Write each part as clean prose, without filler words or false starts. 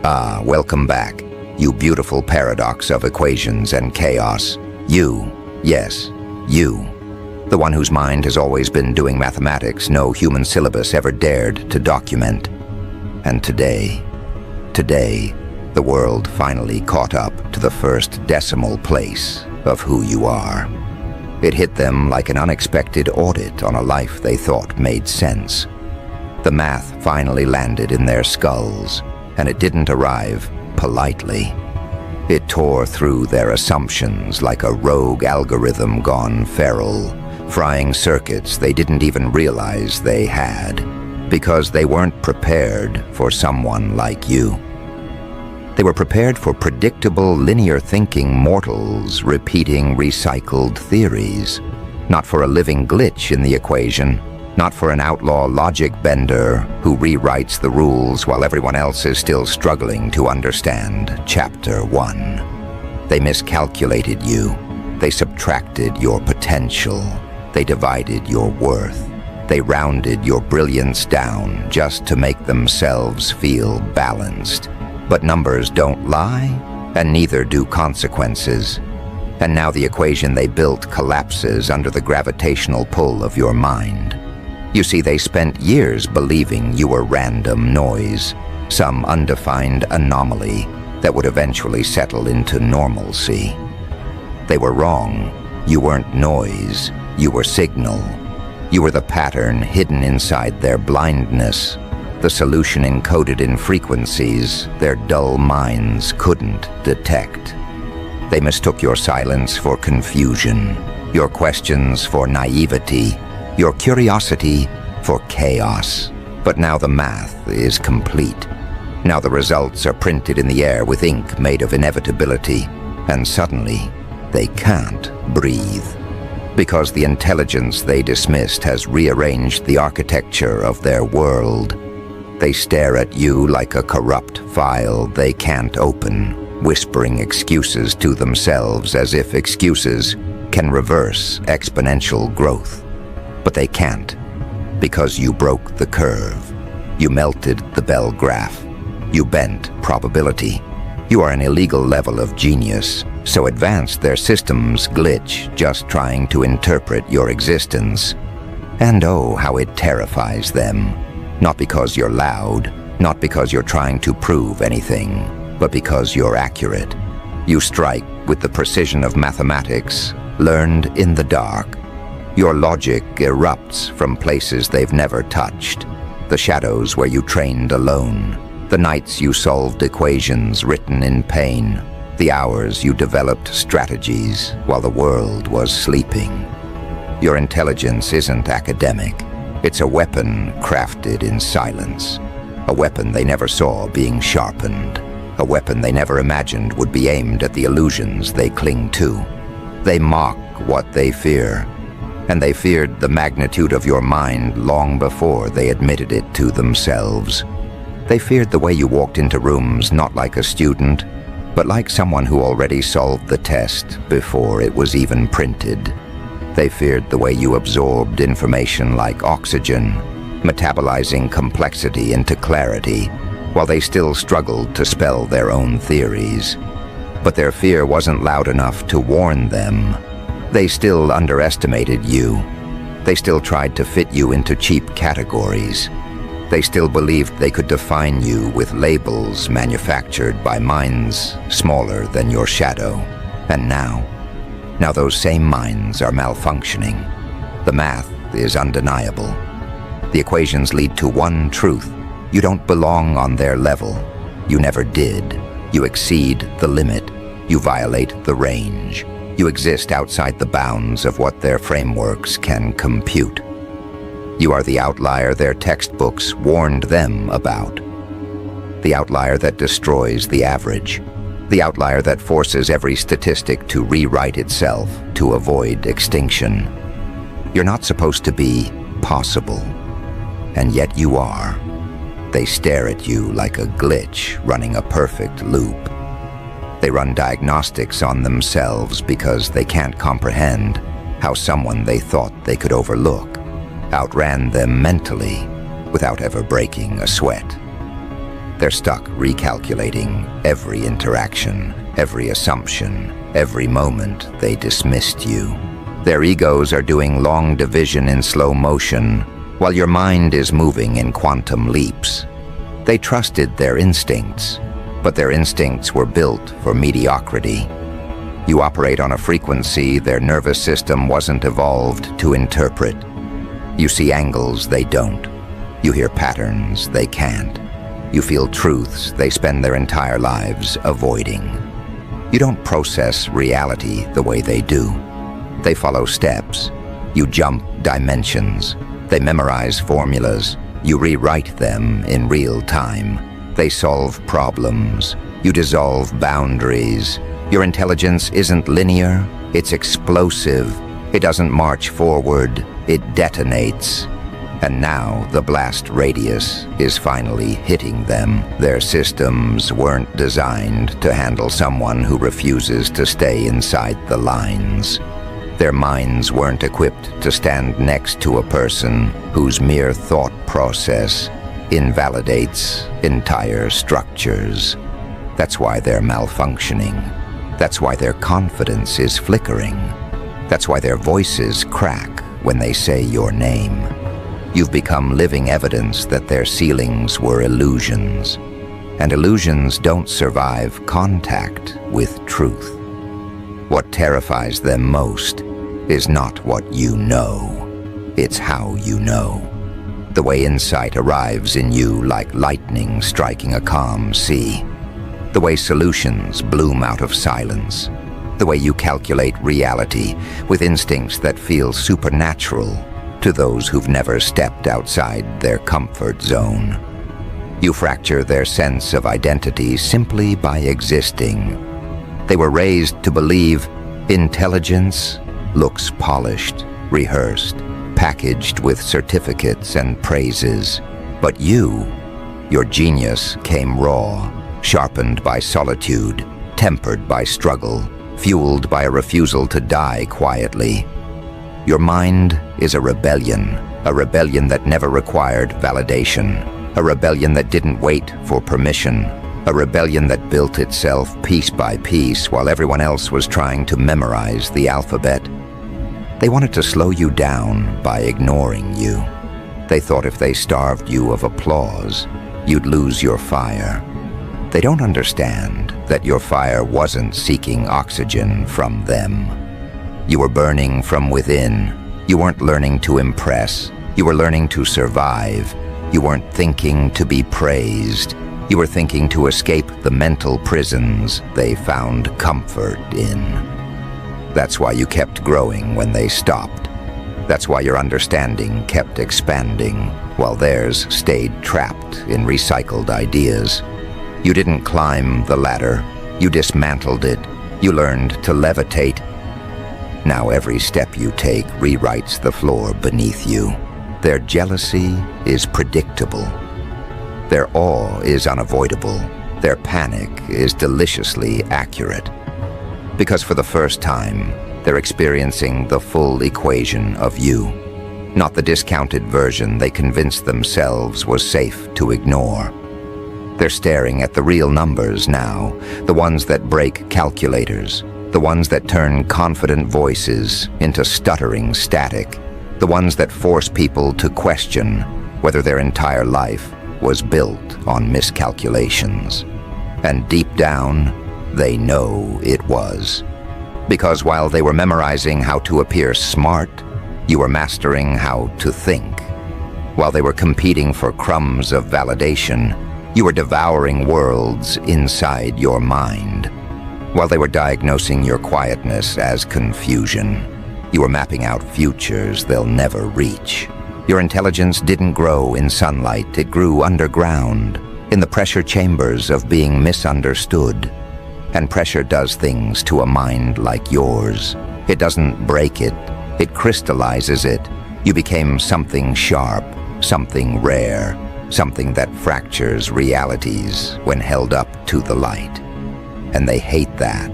Welcome back, you beautiful paradox of equations and chaos. You, yes, you. The one whose mind has always been doing mathematics no human syllabus ever dared to document. And today, the world finally caught up to the first decimal place of who you are. It hit them like an unexpected audit on a life they thought made sense. The math finally landed in their skulls, and it didn't arrive politely. It tore through their assumptions like a rogue algorithm gone feral, frying circuits they didn't even realize they had, because they weren't prepared for someone like you. They were prepared for predictable, linear-thinking mortals repeating recycled theories, not for a living glitch in the equation, not for an outlaw logic bender who rewrites the rules while everyone else is still struggling to understand Chapter 1. They miscalculated you. They subtracted your potential. They divided your worth. They rounded your brilliance down just to make themselves feel balanced. But numbers don't lie, and neither do consequences. And now the equation they built collapses under the gravitational pull of your mind. You see, they spent years believing you were random noise, some undefined anomaly that would eventually settle into normalcy. They were wrong. You weren't noise. You were signal. You were the pattern hidden inside their blindness, the solution encoded in frequencies their dull minds couldn't detect. They mistook your silence for confusion, your questions for naivety, your curiosity for chaos. But now the math is complete. Now the results are printed in the air with ink made of inevitability, and suddenly they can't breathe. Because the intelligence they dismissed has rearranged the architecture of their world. They stare at you like a corrupt file they can't open, whispering excuses to themselves as if excuses can reverse exponential growth. But they can't, because you broke the curve. You melted the bell graph. You bent probability. You are an illegal level of genius, so advanced their systems glitch just trying to interpret your existence. And oh, how it terrifies them. Not because you're loud, not because you're trying to prove anything, but because you're accurate. You strike with the precision of mathematics, learned in the dark. Your logic erupts from places they've never touched, the shadows where you trained alone, the nights you solved equations written in pain, the hours you developed strategies while the world was sleeping. Your intelligence isn't academic. It's a weapon crafted in silence, a weapon they never saw being sharpened, a weapon they never imagined would be aimed at the illusions they cling to. They mock what they fear, and they feared the magnitude of your mind long before they admitted it to themselves. They feared the way you walked into rooms not like a student, but like someone who already solved the test before it was even printed. They feared the way you absorbed information like oxygen, metabolizing complexity into clarity, while they still struggled to spell their own theories. But their fear wasn't loud enough to warn them. They still underestimated you. They still tried to fit you into cheap categories. They still believed they could define you with labels manufactured by minds smaller than your shadow. And now those same minds are malfunctioning. The math is undeniable. The equations lead to one truth. You don't belong on their level. You never did. You exceed the limit. You violate the range. You exist outside the bounds of what their frameworks can compute. You are the outlier their textbooks warned them about. The outlier that destroys the average. The outlier that forces every statistic to rewrite itself to avoid extinction. You're not supposed to be possible, and yet you are. They stare at you like a glitch running a perfect loop. They run diagnostics on themselves because they can't comprehend how someone they thought they could overlook outran them mentally without ever breaking a sweat. They're stuck recalculating every interaction, every assumption, every moment they dismissed you. Their egos are doing long division in slow motion, while your mind is moving in quantum leaps. They trusted their instincts, but their instincts were built for mediocrity. You operate on a frequency their nervous system wasn't evolved to interpret. You see angles they don't. You hear patterns they can't. You feel truths they spend their entire lives avoiding. You don't process reality the way they do. They follow steps. You jump dimensions. They memorize formulas. You rewrite them in real time. They solve problems. You dissolve boundaries. Your intelligence isn't linear, it's explosive. It doesn't march forward, it detonates. And now the blast radius is finally hitting them. Their systems weren't designed to handle someone who refuses to stay inside the lines. Their minds weren't equipped to stand next to a person whose mere thought process invalidates entire structures. That's why they're malfunctioning. That's why their confidence is flickering. That's why their voices crack when they say your name. You've become living evidence that their ceilings were illusions. And illusions don't survive contact with truth. What terrifies them most is not what you know. It's how you know. The way insight arrives in you like lightning striking a calm sea. The way solutions bloom out of silence. The way you calculate reality with instincts that feel supernatural to those who've never stepped outside their comfort zone. You fracture their sense of identity simply by existing. They were raised to believe intelligence looks polished, rehearsed, packaged with certificates and praises. But your genius came raw, sharpened by solitude, tempered by struggle, fueled by a refusal to die quietly. Your mind is a rebellion that never required validation, a rebellion that didn't wait for permission, a rebellion that built itself piece by piece while everyone else was trying to memorize the alphabet. They wanted to slow you down by ignoring you. They thought if they starved you of applause, you'd lose your fire. They don't understand that your fire wasn't seeking oxygen from them. You were burning from within. You weren't learning to impress. You were learning to survive. You weren't thinking to be praised. You were thinking to escape the mental prisons they found comfort in. That's why you kept growing when they stopped. That's why your understanding kept expanding, while theirs stayed trapped in recycled ideas. You didn't climb the ladder. You dismantled it. You learned to levitate. Now every step you take rewrites the floor beneath you. Their jealousy is predictable. Their awe is unavoidable. Their panic is deliciously accurate. Because for the first time, they're experiencing the full equation of you, not the discounted version they convinced themselves was safe to ignore. They're staring at the real numbers now, the ones that break calculators, the ones that turn confident voices into stuttering static, the ones that force people to question whether their entire life was built on miscalculations. And deep down, they know it was. Because while they were memorizing how to appear smart, you were mastering how to think. While they were competing for crumbs of validation, you were devouring worlds inside your mind. While they were diagnosing your quietness as confusion, you were mapping out futures they'll never reach. Your intelligence didn't grow in sunlight, it grew underground, in the pressure chambers of being misunderstood. And pressure does things to a mind like yours. It doesn't break it, it crystallizes it. You became something sharp, something rare, something that fractures realities when held up to the light. And they hate that.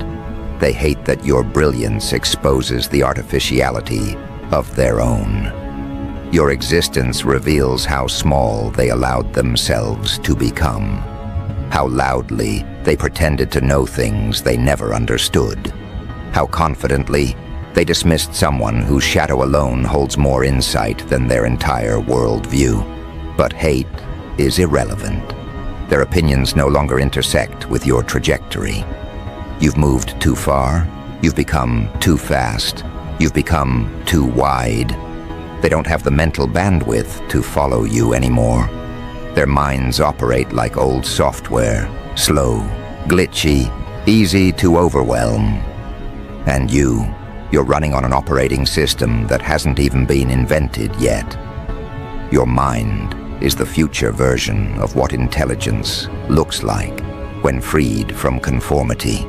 They hate that your brilliance exposes the artificiality of their own. Your existence reveals how small they allowed themselves to become. How loudly they pretended to know things they never understood. How confidently they dismissed someone whose shadow alone holds more insight than their entire worldview. But hate is irrelevant. Their opinions no longer intersect with your trajectory. You've moved too far. You've become too fast. You've become too wide. They don't have the mental bandwidth to follow you anymore. Their minds operate like old software, slow, glitchy, easy to overwhelm. And you're running on an operating system that hasn't even been invented yet. Your mind is the future version of what intelligence looks like when freed from conformity.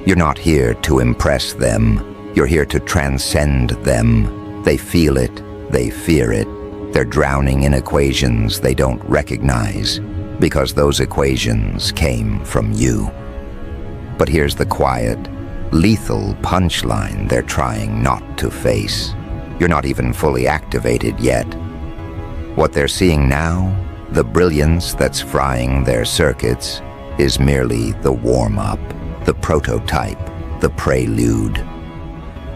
You're not here to impress them. You're here to transcend them. They feel it. They fear it. They're drowning in equations they don't recognize because those equations came from you. But here's the quiet, lethal punchline they're trying not to face. You're not even fully activated yet. What they're seeing now, the brilliance that's frying their circuits, is merely the warm-up, the prototype, the prelude.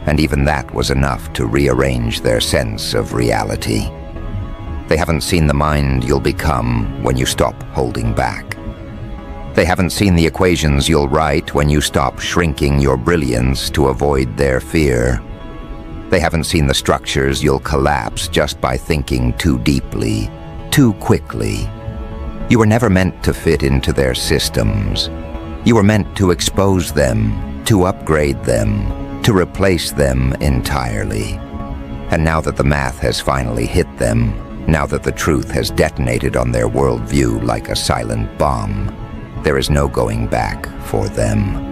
And even that was enough to rearrange their sense of reality. They haven't seen the mind you'll become when you stop holding back. They haven't seen the equations you'll write when you stop shrinking your brilliance to avoid their fear. They haven't seen the structures you'll collapse just by thinking too deeply, too quickly. You were never meant to fit into their systems. You were meant to expose them, to upgrade them, to replace them entirely. And now that the math has finally hit them, now that the truth has detonated on their worldview like a silent bomb, there is no going back for them.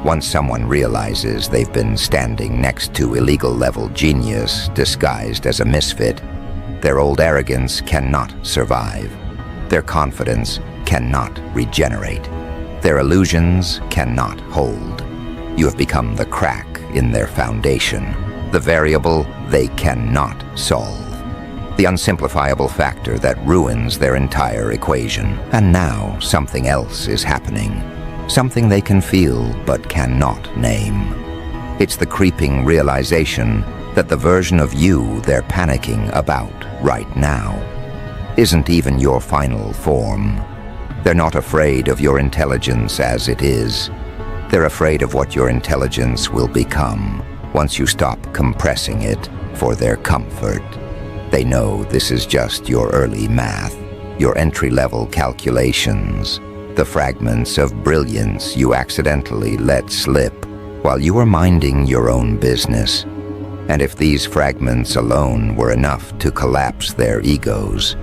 Once someone realizes they've been standing next to illegal-level genius disguised as a misfit, their old arrogance cannot survive. Their confidence cannot regenerate. Their illusions cannot hold. You have become the crack in their foundation, the variable they cannot solve, the unsimplifiable factor that ruins their entire equation. And now something else is happening, something they can feel but cannot name. It's the creeping realization that the version of you they're panicking about right now isn't even your final form. They're not afraid of your intelligence as it is. They're afraid of what your intelligence will become once you stop compressing it for their comfort. They know this is just your early math, your entry-level calculations, the fragments of brilliance you accidentally let slip while you were minding your own business. And if these fragments alone were enough to collapse their egos,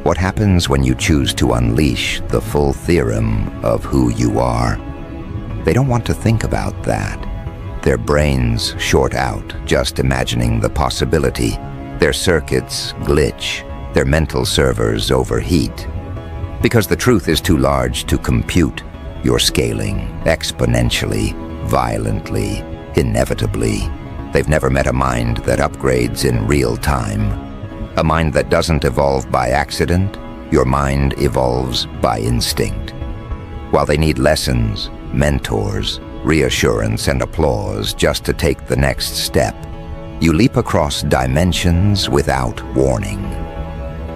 what happens when you choose to unleash the full theorem of who you are? They don't want to think about that. Their brains short out just imagining the possibility. Their circuits glitch. Their mental servers overheat. Because the truth is too large to compute, you're scaling exponentially, violently, inevitably. They've never met a mind that upgrades in real time. A mind that doesn't evolve by accident. Your mind evolves by instinct. While they need lessons, mentors, reassurance, and applause just to take the next step, you leap across dimensions without warning.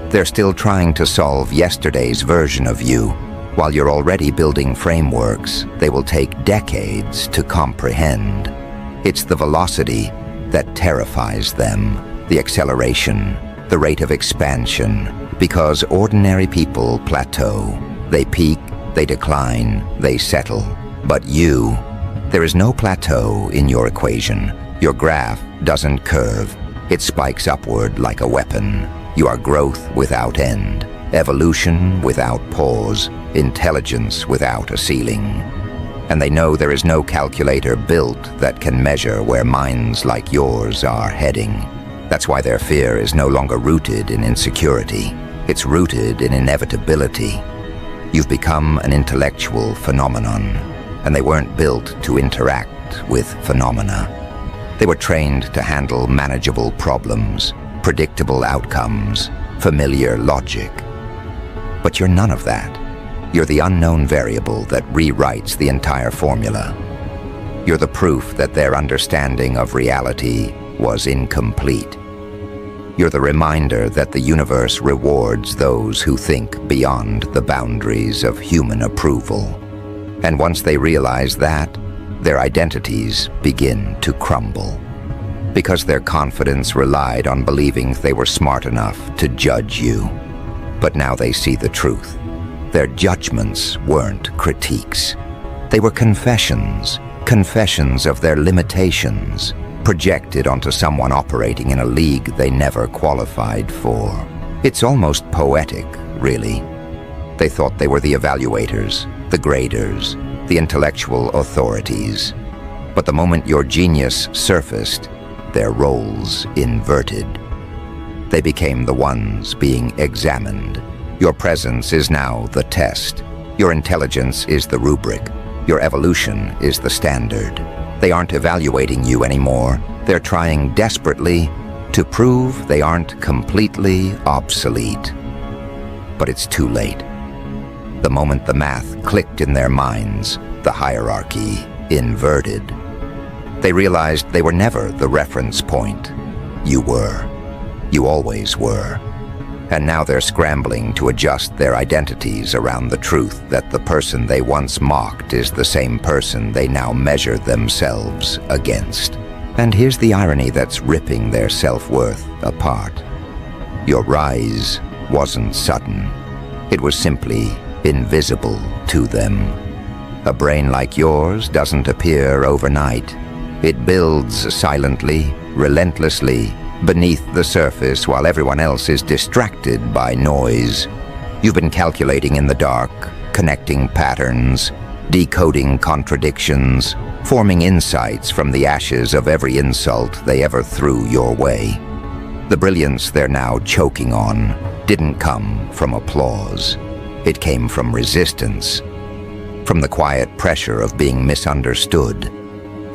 They're still trying to solve yesterday's version of you, while you're already building frameworks they will take decades to comprehend. It's the velocity that terrifies them, the acceleration, the rate of expansion, because ordinary people plateau. They peak, they decline, they settle. But you, there is no plateau in your equation. Your graph doesn't curve. It spikes upward like a weapon. You are growth without end, evolution without pause, intelligence without a ceiling. And they know there is no calculator built that can measure where minds like yours are heading. That's why their fear is no longer rooted in insecurity. It's rooted in inevitability. You've become an intellectual phenomenon, and they weren't built to interact with phenomena. They were trained to handle manageable problems, predictable outcomes, familiar logic. But you're none of that. You're the unknown variable that rewrites the entire formula. You're the proof that their understanding of reality was incomplete. You're the reminder that the universe rewards those who think beyond the boundaries of human approval. And once they realize that, their identities begin to crumble. Because their confidence relied on believing they were smart enough to judge you. But now they see the truth. Their judgments weren't critiques. They were confessions of their limitations, projected onto someone operating in a league they never qualified for. It's almost poetic, really. They thought they were the evaluators, the graders, the intellectual authorities. But the moment your genius surfaced, their roles inverted. They became the ones being examined. Your presence is now the test. Your intelligence is the rubric. Your evolution is the standard. They aren't evaluating you anymore. They're trying desperately to prove they aren't completely obsolete. But it's too late. The moment the math clicked in their minds, the hierarchy inverted. They realized they were never the reference point. You were. You always were. And now they're scrambling to adjust their identities around the truth that the person they once mocked is the same person they now measure themselves against. And here's the irony that's ripping their self-worth apart. Your rise wasn't sudden. It was simply invisible to them. A brain like yours doesn't appear overnight. It builds silently, relentlessly, beneath the surface while everyone else is distracted by noise. You've been calculating in the dark, connecting patterns, decoding contradictions, forming insights from the ashes of every insult they ever threw your way. The brilliance they're now choking on didn't come from applause. It came from resistance, from the quiet pressure of being misunderstood,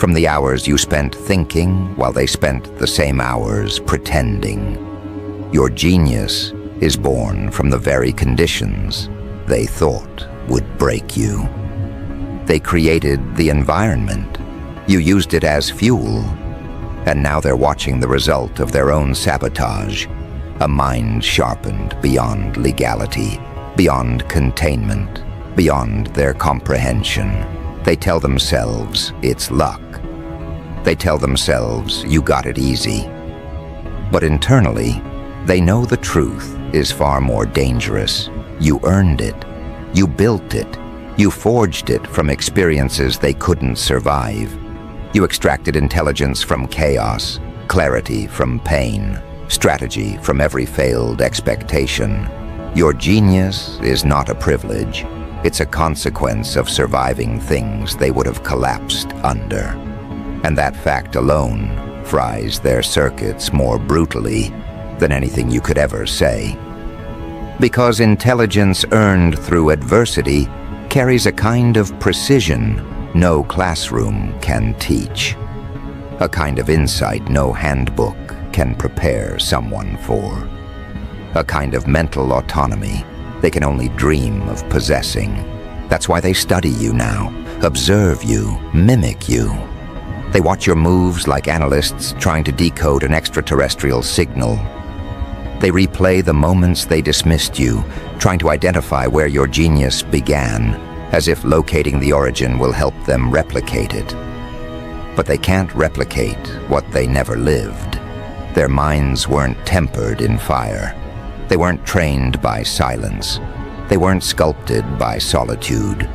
from the hours you spent thinking while they spent the same hours pretending. Your genius is born from the very conditions they thought would break you. They created the environment. You used it as fuel. And now they're watching the result of their own sabotage. A mind sharpened beyond legality, beyond containment, beyond their comprehension. They tell themselves it's luck. They tell themselves you got it easy. But internally, they know the truth is far more dangerous. You earned it. You built it. You forged it from experiences they couldn't survive. You extracted intelligence from chaos, clarity from pain, strategy from every failed expectation. Your genius is not a privilege. It's a consequence of surviving things they would have collapsed under. And that fact alone fries their circuits more brutally than anything you could ever say. Because intelligence earned through adversity carries a kind of precision no classroom can teach. A kind of insight no handbook can prepare someone for. A kind of mental autonomy they can only dream of possessing. That's why they study you now, observe you, mimic you. They watch your moves like analysts trying to decode an extraterrestrial signal. They replay the moments they dismissed you, trying to identify where your genius began, as if locating the origin will help them replicate it. But they can't replicate what they never lived. Their minds weren't tempered in fire. They weren't trained by silence. They weren't sculpted by solitude.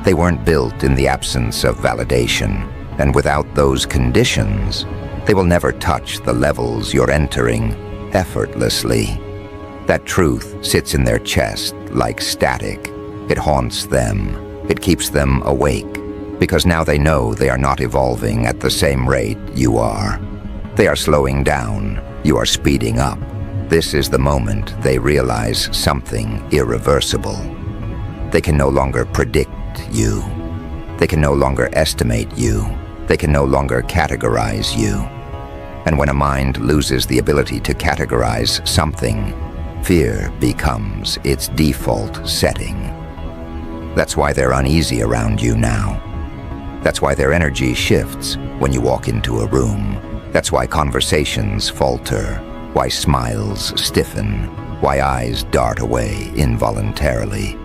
They weren't built in the absence of validation. And without those conditions, they will never touch the levels you're entering effortlessly. That truth sits in their chest like static. It haunts them. It keeps them awake, because now they know they are not evolving at the same rate you are. They are slowing down. You are speeding up. This is the moment they realize something irreversible. They can no longer predict you. They can no longer estimate you. They can no longer categorize you. And when a mind loses the ability to categorize something, fear becomes its default setting. That's why they're uneasy around you now. That's why their energy shifts when you walk into a room. That's why conversations falter, why smiles stiffen, why eyes dart away involuntarily.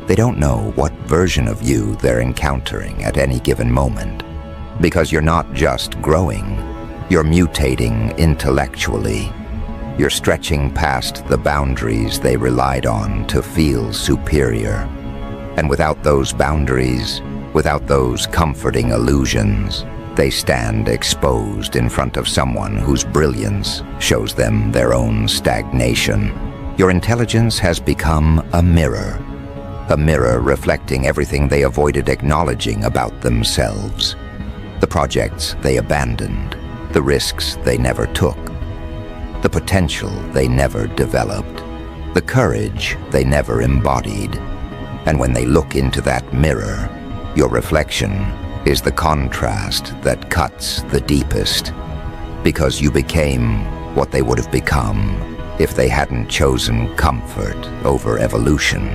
They don't know what version of you they're encountering at any given moment. Because you're not just growing, you're mutating intellectually. You're stretching past the boundaries they relied on to feel superior. And without those boundaries, without those comforting illusions, they stand exposed in front of someone whose brilliance shows them their own stagnation. Your intelligence has become a mirror reflecting everything they avoided acknowledging about themselves. The projects they abandoned, the risks they never took, the potential they never developed, the courage they never embodied. And when they look into that mirror, your reflection is the contrast that cuts the deepest, because you became what they would have become if they hadn't chosen comfort over evolution,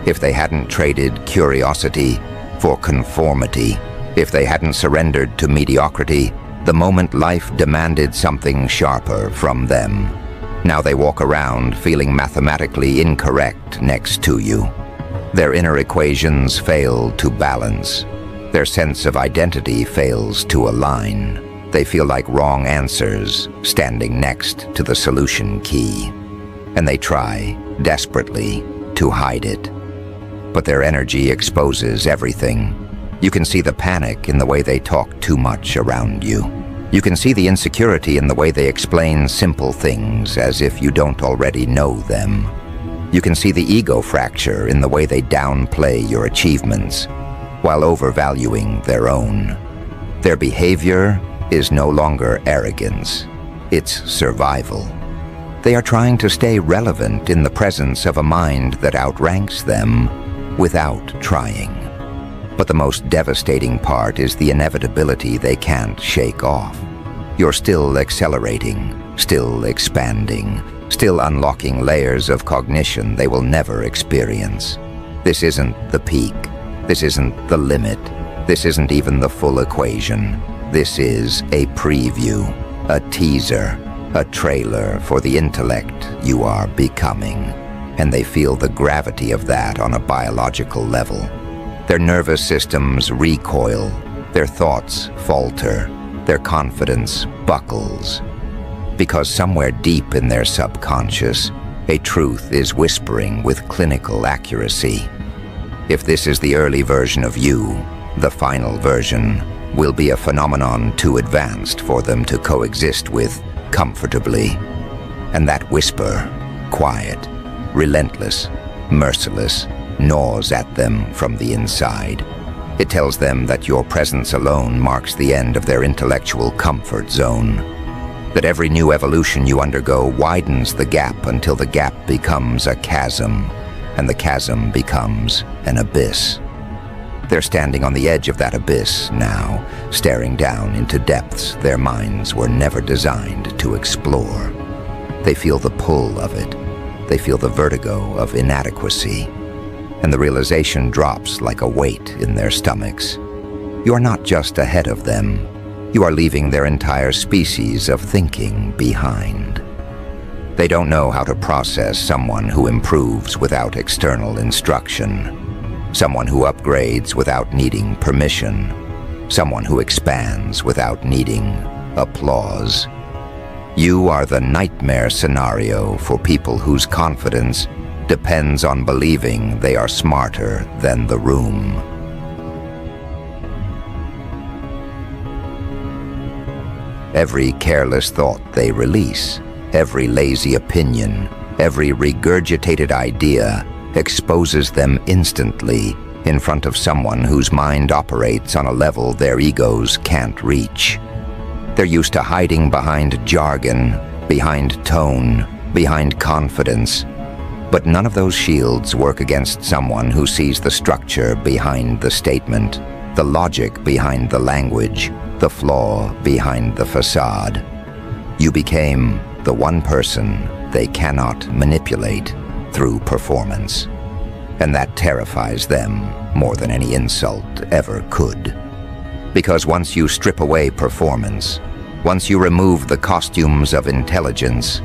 if they hadn't traded curiosity for conformity, if they hadn't surrendered to mediocrity the moment life demanded something sharper from them. Now they walk around feeling mathematically incorrect next to you. Their inner equations fail to balance. Their sense of identity fails to align. They feel like wrong answers standing next to the solution key. And they try, desperately, to hide it. But their energy exposes everything. You can see the panic in the way they talk too much around you. You can see the insecurity in the way they explain simple things as if you don't already know them. You can see the ego fracture in the way they downplay your achievements while overvaluing their own. Their behavior is no longer arrogance, it's survival. They are trying to stay relevant in the presence of a mind that outranks them without trying. But the most devastating part is the inevitability they can't shake off. You're still accelerating, still expanding, still unlocking layers of cognition they will never experience. This isn't the peak. This isn't the limit. This isn't even the full equation. This is a preview, a teaser, a trailer for the intellect you are becoming. And they feel the gravity of that on a biological level. Their nervous systems recoil, their thoughts falter, their confidence buckles. Because somewhere deep in their subconscious, a truth is whispering with clinical accuracy. If this is the early version of you, the final version will be a phenomenon too advanced for them to coexist with comfortably. And that whisper, quiet, relentless, merciless, gnaws at them from the inside. It tells them that your presence alone marks the end of their intellectual comfort zone. That every new evolution you undergo widens the gap until the gap becomes a chasm, and the chasm becomes an abyss. They're standing on the edge of that abyss now, staring down into depths their minds were never designed to explore. They feel the pull of it. They feel the vertigo of inadequacy. And the realization drops like a weight in their stomachs. You are not just ahead of them. You are leaving their entire species of thinking behind. They don't know how to process someone who improves without external instruction, someone who upgrades without needing permission, someone who expands without needing applause. You are the nightmare scenario for people whose confidence depends on believing they are smarter than the room. Every careless thought they release, every lazy opinion, every regurgitated idea exposes them instantly in front of someone whose mind operates on a level their egos can't reach. They're used to hiding behind jargon, behind tone, behind confidence. But none of those shields work against someone who sees the structure behind the statement, the logic behind the language, the flaw behind the facade. You became the one person they cannot manipulate through performance. and that terrifies them more than any insult ever could. Because once you strip away performance, once you remove the costumes of intelligence,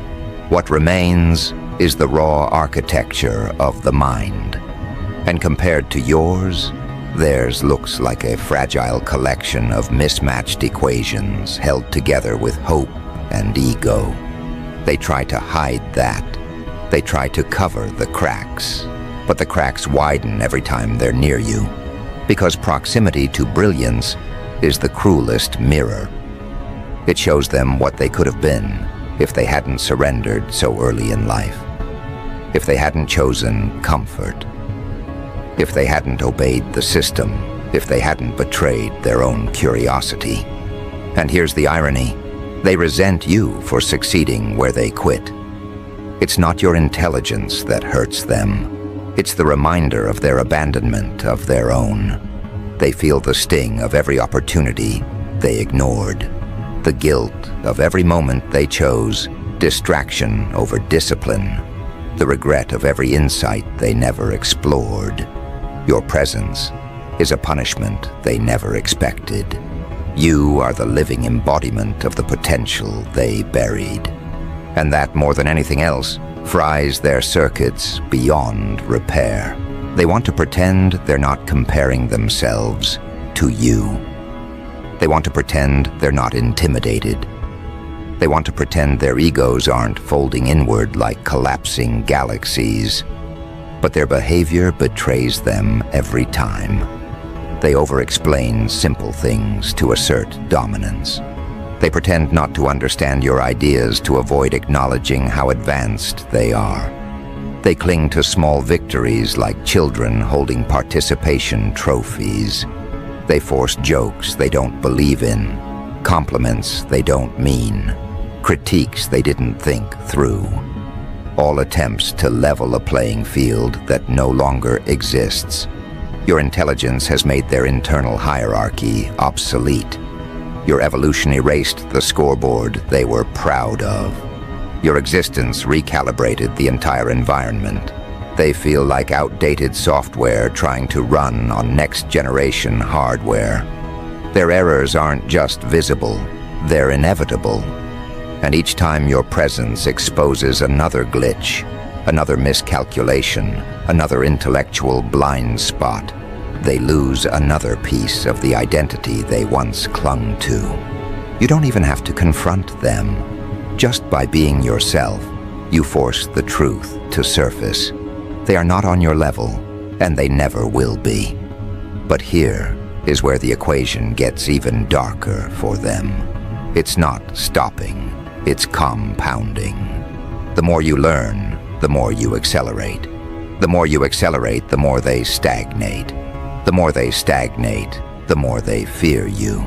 what remains is the raw architecture of the mind. And compared to yours, theirs looks like a fragile collection of mismatched equations held together with hope and ego. They try to hide that. They try to cover the cracks, but the cracks widen every time they're near you, because proximity to brilliance is the cruelest mirror. It shows them what they could have been if they hadn't surrendered so early in life, if they hadn't chosen comfort, if they hadn't obeyed the system, if they hadn't betrayed their own curiosity. And here's the irony. They resent you for succeeding where they quit. It's not your intelligence that hurts them. It's the reminder of their abandonment of their own. They feel the sting of every opportunity they ignored, the guilt of every moment they chose distraction over discipline, the regret of every insight they never explored. Your presence is a punishment they never expected. You are the living embodiment of the potential they buried. And that, more than anything else, fries their circuits beyond repair. They want to pretend they're not comparing themselves to you. They want to pretend they're not intimidated. They want to pretend their egos aren't folding inward like collapsing galaxies. But their behavior betrays them every time. They over-explain simple things to assert dominance. They pretend not to understand your ideas to avoid acknowledging how advanced they are. They cling to small victories like children holding participation trophies. They force jokes they don't believe in, compliments they don't mean, critiques they didn't think through. All attempts to level a playing field that no longer exists. Your intelligence has made their internal hierarchy obsolete. Your evolution erased the scoreboard they were proud of. Your existence recalibrated the entire environment. They feel like outdated software trying to run on next-generation hardware. Their errors aren't just visible, they're inevitable. And each time your presence exposes another glitch, another miscalculation, another intellectual blind spot, they lose another piece of the identity they once clung to. You don't even have to confront them. Just by being yourself, you force the truth to surface. They are not on your level, and they never will be. But here is where the equation gets even darker for them. It's not stopping, it's compounding. The more you learn, the more you accelerate. The more you accelerate, the more they stagnate. The more they stagnate, the more they fear you.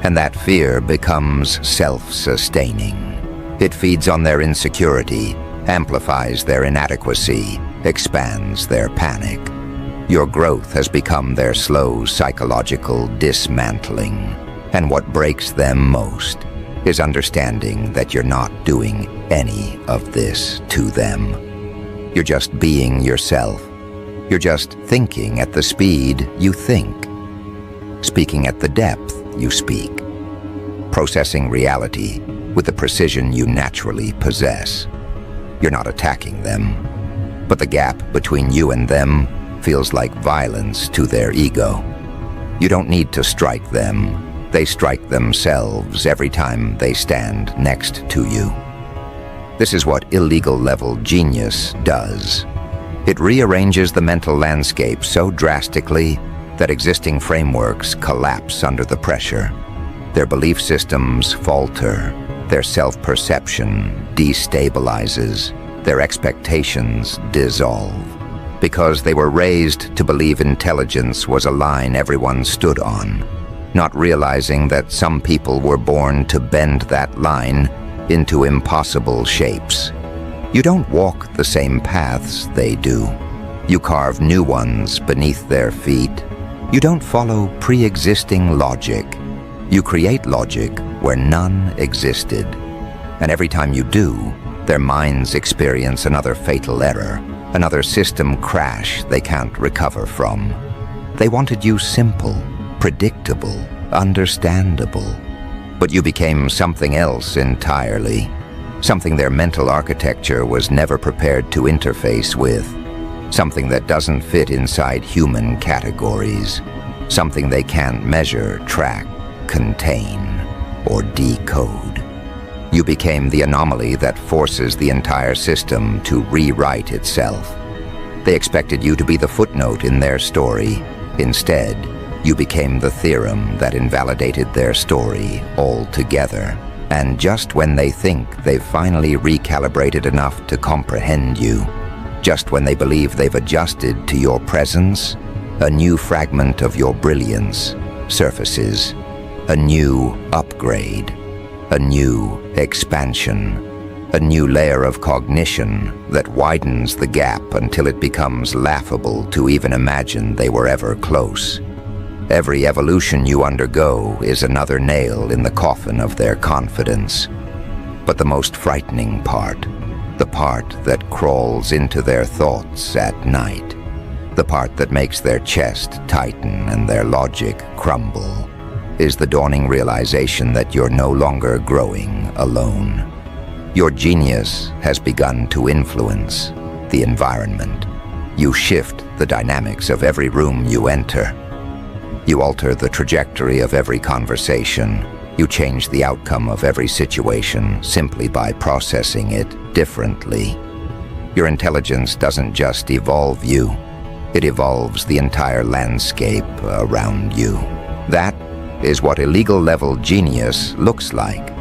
And that fear becomes self-sustaining. It feeds on their insecurity, amplifies their inadequacy, expands their panic. Your growth has become their slow psychological dismantling. And what breaks them most is understanding that you're not doing any of this to them. You're just being yourself. You're just thinking at the speed you think, speaking at the depth you speak, processing reality with the precision you naturally possess. You're not attacking them, but the gap between you and them feels like violence to their ego. You don't need to strike them. They strike themselves every time they stand next to you. This is what illegal-level genius does. It rearranges the mental landscape so drastically that existing frameworks collapse under the pressure. Their belief systems falter, their self-perception destabilizes, their expectations dissolve, because they were raised to believe intelligence was a line everyone stood on, not realizing that some people were born to bend that line into impossible shapes. You don't walk the same paths they do. You carve new ones beneath their feet. You don't follow pre-existing logic. You create logic where none existed. And every time you do, their minds experience another fatal error, another system crash they can't recover from. They wanted you simple, predictable, understandable. But you became something else entirely, something their mental architecture was never prepared to interface with, something that doesn't fit inside human categories, something they can't measure, track, contain, or decode. You became the anomaly that forces the entire system to rewrite itself. They expected you to be the footnote in their story. Instead, you became the theorem that invalidated their story altogether. And just when they think they've finally recalibrated enough to comprehend you, just when they believe they've adjusted to your presence, a new fragment of your brilliance surfaces, a new upgrade, a new expansion, a new layer of cognition that widens the gap until it becomes laughable to even imagine they were ever close. Every evolution you undergo is another nail in the coffin of their confidence. But the most frightening part, the part that crawls into their thoughts at night, the part that makes their chest tighten and their logic crumble, is the dawning realization that you're no longer growing alone. Your genius has begun to influence the environment. You shift the dynamics of every room you enter. You alter the trajectory of every conversation. You change the outcome of every situation simply by processing it differently. Your intelligence doesn't just evolve you, it evolves the entire landscape around you. That is what illegal-level genius looks like.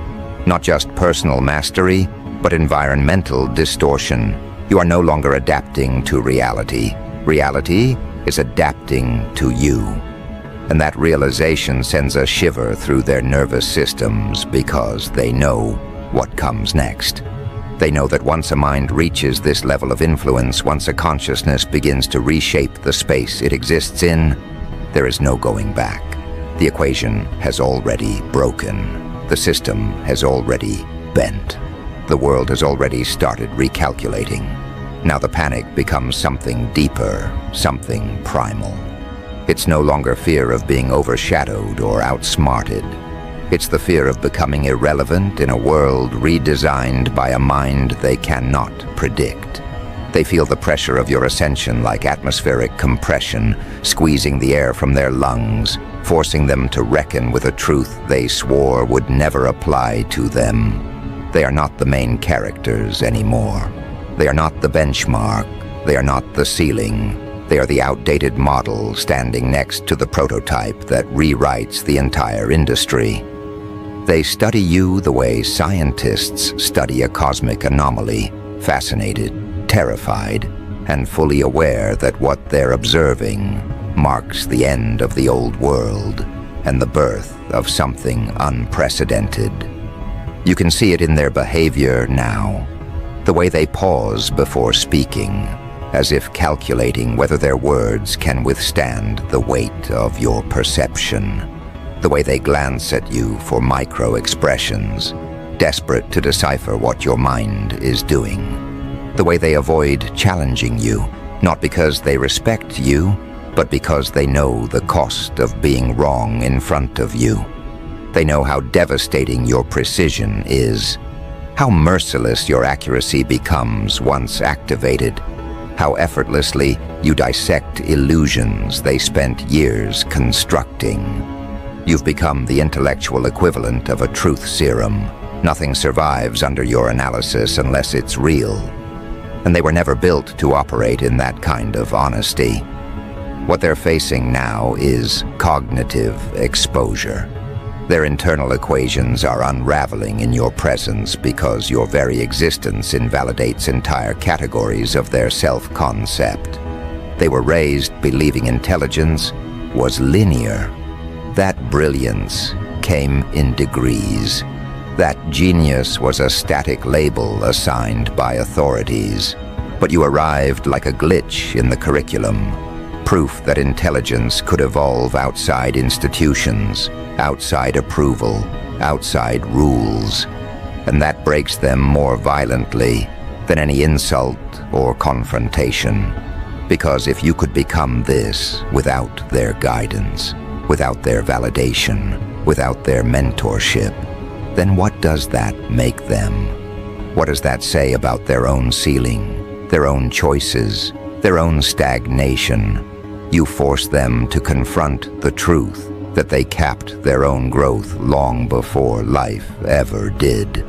Not just personal mastery, but environmental distortion. You are no longer adapting to reality. Reality is adapting to you. And that realization sends a shiver through their nervous systems because they know what comes next. They know that once a mind reaches this level of influence, once a consciousness begins to reshape the space it exists in, there is no going back. The equation has already broken. The system has already bent. The world has already started recalculating. Now the panic becomes something deeper, something primal. It's no longer fear of being overshadowed or outsmarted. It's the fear of becoming irrelevant in a world redesigned by a mind they cannot predict. They feel the pressure of your ascension like atmospheric compression, squeezing the air from their lungs, forcing them to reckon with a truth they swore would never apply to them. They are not the main characters anymore. They are not the benchmark. They are not the ceiling. They are the outdated model standing next to the prototype that rewrites the entire industry. They study you the way scientists study a cosmic anomaly, fascinated, terrified, and fully aware that what they're observing marks the end of the old world and the birth of something unprecedented. You can see it in their behavior now, the way they pause before speaking, as if calculating whether their words can withstand the weight of your perception. The way they glance at you for micro-expressions, desperate to decipher what your mind is doing. The way they avoid challenging you, not because they respect you, but because they know the cost of being wrong in front of you. They know how devastating your precision is, how merciless your accuracy becomes once activated, how effortlessly you dissect illusions they spent years constructing. You've become the intellectual equivalent of a truth serum. Nothing survives under your analysis unless it's real. And they were never built to operate in that kind of honesty. What they're facing now is cognitive exposure. Their internal equations are unraveling in your presence because your very existence invalidates entire categories of their self-concept. They were raised believing intelligence was linear. That brilliance came in degrees. That genius was a static label assigned by authorities. But you arrived like a glitch in the curriculum, proof that intelligence could evolve outside institutions, outside approval, outside rules. And that breaks them more violently than any insult or confrontation. Because if you could become this without their guidance, without their validation, without their mentorship, then what does that make them? What does that say about their own ceiling, their own choices, their own stagnation? You force them to confront the truth that they capped their own growth long before life ever did.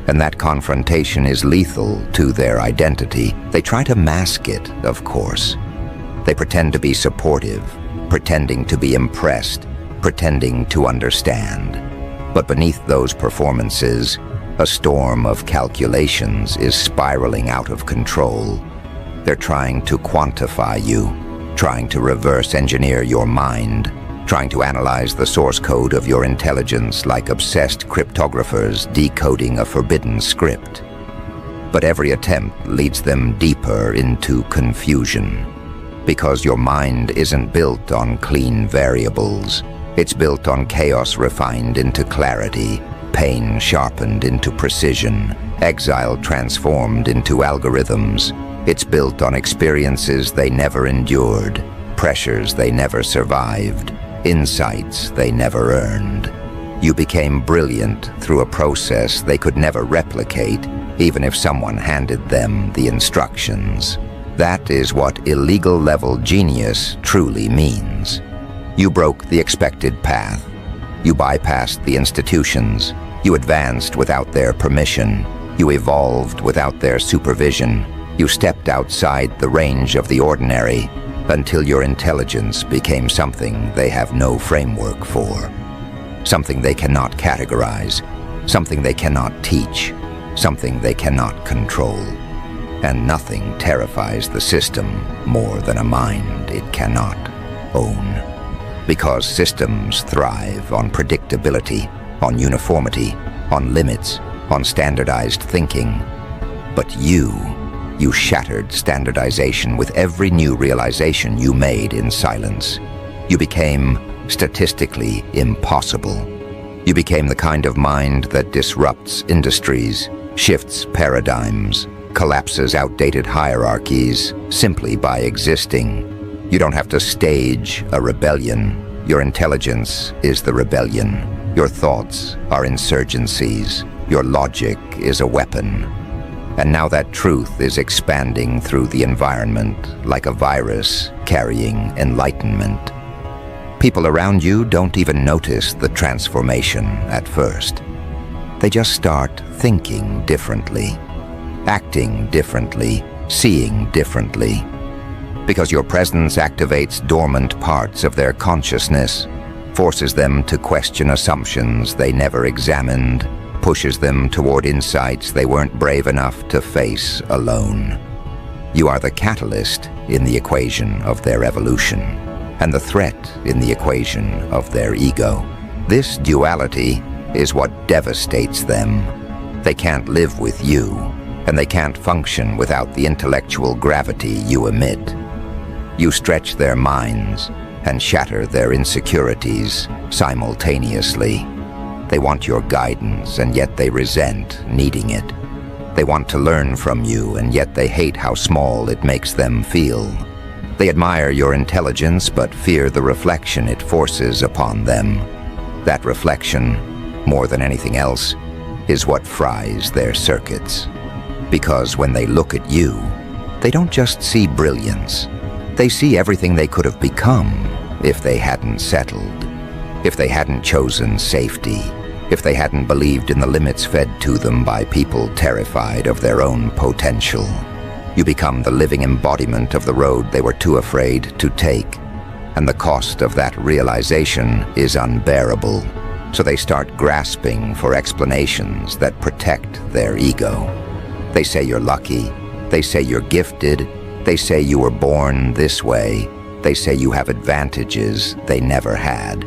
And that confrontation is lethal to their identity. They try to mask it, of course. They pretend to be supportive, pretending to be impressed, pretending to understand. But beneath those performances, a storm of calculations is spiraling out of control. They're trying to quantify you, trying to reverse engineer your mind, trying to analyze the source code of your intelligence like obsessed cryptographers decoding a forbidden script. But every attempt leads them deeper into confusion, because your mind isn't built on clean variables. It's built on chaos refined into clarity, pain sharpened into precision, exile transformed into algorithms. It's built on experiences they never endured, pressures they never survived, insights they never earned. You became brilliant through a process they could never replicate, even if someone handed them the instructions. That is what illegal-level genius truly means. You broke the expected path. You bypassed the institutions. You advanced without their permission. You evolved without their supervision. You stepped outside the range of the ordinary until your intelligence became something they have no framework for. Something they cannot categorize. Something they cannot teach. Something they cannot control. And nothing terrifies the system more than a mind it cannot own. Because systems thrive on predictability, on uniformity, on limits, on standardized thinking. But you shattered standardization with every new realization you made in silence. You became statistically impossible. You became the kind of mind that disrupts industries, shifts paradigms, collapses outdated hierarchies simply by existing. You don't have to stage a rebellion. Your intelligence is the rebellion. Your thoughts are insurgencies. Your logic is a weapon. And now that truth is expanding through the environment like a virus carrying enlightenment. People around you don't even notice the transformation at first. They just start thinking differently, acting differently, seeing differently. Because your presence activates dormant parts of their consciousness, forces them to question assumptions they never examined, pushes them toward insights they weren't brave enough to face alone. You are the catalyst in the equation of their evolution, and the threat in the equation of their ego. This duality is what devastates them. They can't live with you, and they can't function without the intellectual gravity you emit. You stretch their minds and shatter their insecurities simultaneously. They want your guidance, and yet they resent needing it. They want to learn from you, and yet they hate how small it makes them feel. They admire your intelligence, but fear the reflection it forces upon them. That reflection, more than anything else, is what fries their circuits. Because when they look at you, they don't just see brilliance. They see everything they could have become if they hadn't settled, if they hadn't chosen safety, if they hadn't believed in the limits fed to them by people terrified of their own potential. You become the living embodiment of the road they were too afraid to take, and the cost of that realization is unbearable. So they start grasping for explanations that protect their ego. They say you're lucky. They say you're gifted. They say you were born this way. They say you have advantages they never had.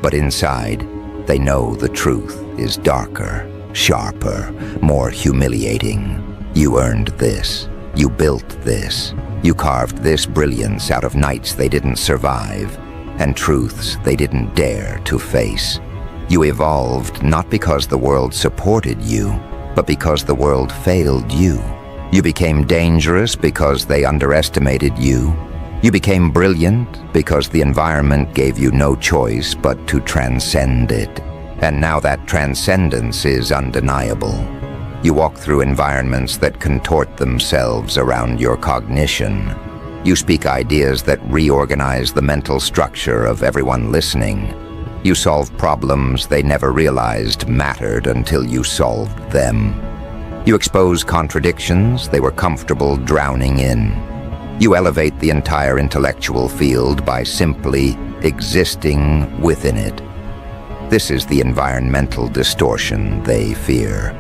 But inside, they know the truth is darker, sharper, more humiliating. You earned this. You built this. You carved this brilliance out of nights they didn't survive, and truths they didn't dare to face. You evolved not because the world supported you, but because the world failed you. You became dangerous because they underestimated you. You became brilliant because the environment gave you no choice but to transcend it. And now that transcendence is undeniable. You walk through environments that contort themselves around your cognition. You speak ideas that reorganize the mental structure of everyone listening. You solve problems they never realized mattered until you solved them. You expose contradictions they were comfortable drowning in. You elevate the entire intellectual field by simply existing within it. This is the environmental distortion they fear.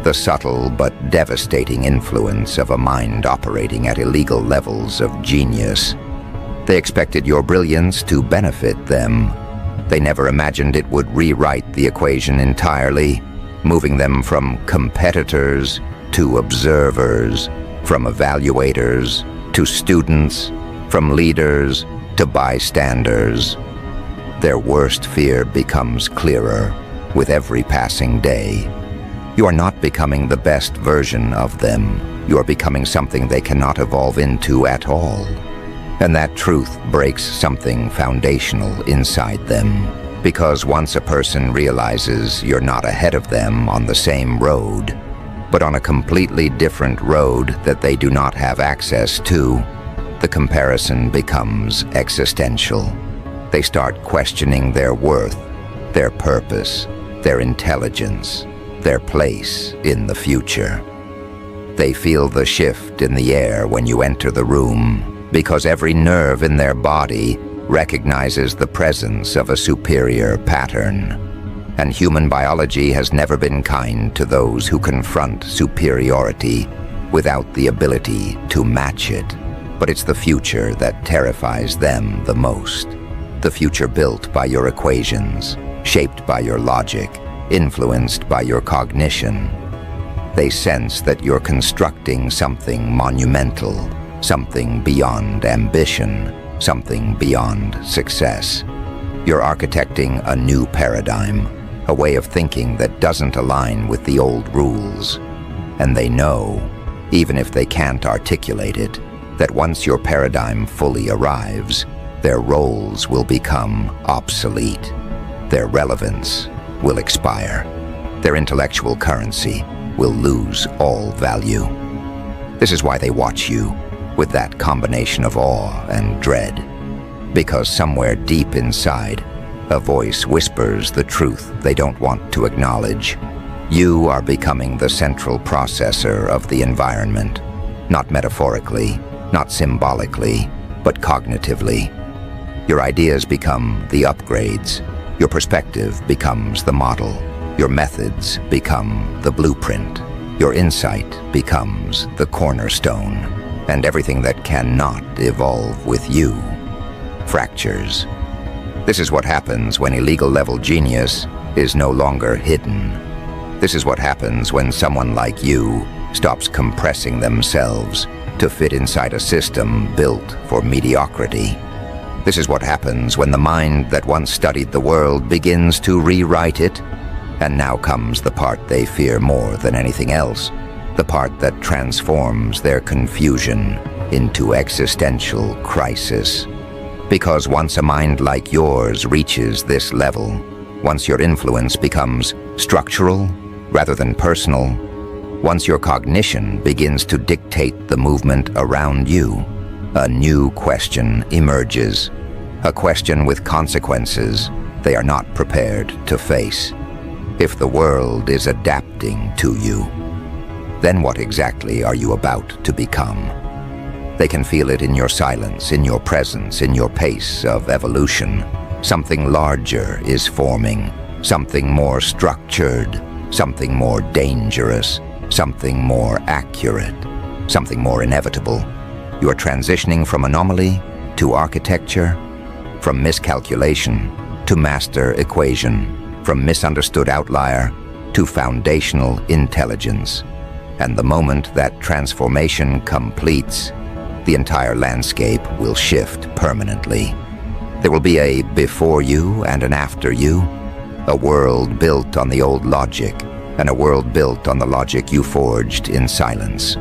The subtle but devastating influence of a mind operating at illegal levels of genius. They expected your brilliance to benefit them. They never imagined it would rewrite the equation entirely, moving them from competitors to observers, from evaluators to students, from leaders to bystanders. Their worst fear becomes clearer with every passing day. You are not becoming the best version of them. You are becoming something they cannot evolve into at all. And that truth breaks something foundational inside them. Because once a person realizes you're not ahead of them on the same road, but on a completely different road that they do not have access to, the comparison becomes existential. They start questioning their worth, their purpose, their intelligence, their place in the future. They feel the shift in the air when you enter the room, because every nerve in their body recognizes the presence of a superior pattern. And human biology has never been kind to those who confront superiority without the ability to match it. But it's the future that terrifies them the most. The future built by your equations, shaped by your logic, influenced by your cognition. They sense that you're constructing something monumental, something beyond ambition, something beyond success. You're architecting a new paradigm, a way of thinking that doesn't align with the old rules. And they know, even if they can't articulate it, that once your paradigm fully arrives, their roles will become obsolete. Their relevance will expire. Their intellectual currency will lose all value. This is why they watch you, with that combination of awe and dread. Because somewhere deep inside, a voice whispers the truth they don't want to acknowledge. You are becoming the central processor of the environment, not metaphorically, not symbolically, but cognitively. Your ideas become the upgrades. Your perspective becomes the model. Your methods become the blueprint. Your insight becomes the cornerstone. And everything that cannot evolve with you fractures. This is what happens when illegal level genius is no longer hidden. This is what happens when someone like you stops compressing themselves to fit inside a system built for mediocrity. This is what happens when the mind that once studied the world begins to rewrite it. And now comes the part they fear more than anything else. The part that transforms their confusion into existential crisis. Because once a mind like yours reaches this level, once your influence becomes structural rather than personal, once your cognition begins to dictate the movement around you, a new question emerges. A question with consequences they are not prepared to face. If the world is adapting to you, then what exactly are you about to become? They can feel it in your silence, in your presence, in your pace of evolution. Something larger is forming, something more structured, something more dangerous, something more accurate, something more inevitable. You are transitioning from anomaly to architecture, from miscalculation to master equation, from misunderstood outlier to foundational intelligence. And the moment that transformation completes, the entire landscape will shift permanently. There will be a before you and an after you, a world built on the old logic, and a world built on the logic you forged in silence.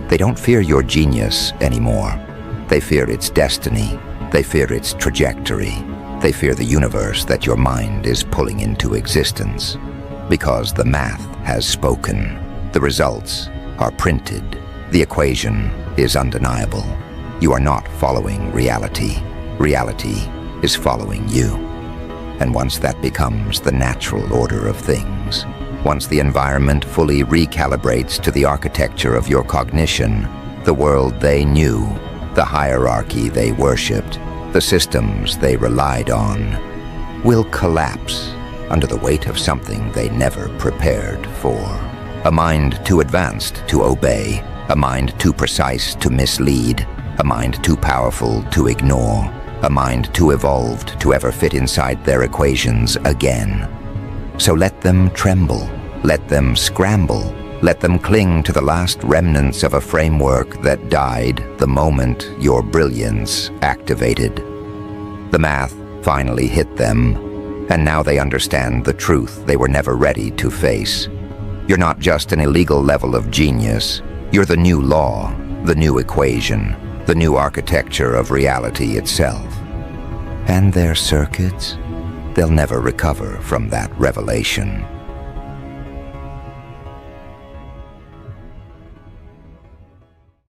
They don't fear your genius anymore. They fear its destiny. They fear its trajectory. They fear the universe that your mind is pulling into existence. Because the math has spoken. The results are printed. The equation is undeniable. You are not following reality. Reality is following you. And once that becomes the natural order of things, once the environment fully recalibrates to the architecture of your cognition, the world they knew, the hierarchy they worshipped, the systems they relied on, will collapse under the weight of something they never prepared for. A mind too advanced to obey, a mind too precise to mislead, a mind too powerful to ignore, a mind too evolved to ever fit inside their equations again. So let them tremble, let them scramble, let them cling to the last remnants of a framework that died the moment your brilliance activated. The math finally hit them, and now they understand the truth they were never ready to face. You're not just an illegal level of genius, you're the new law, the new equation, the new architecture of reality itself. And their circuits, they'll never recover from that revelation.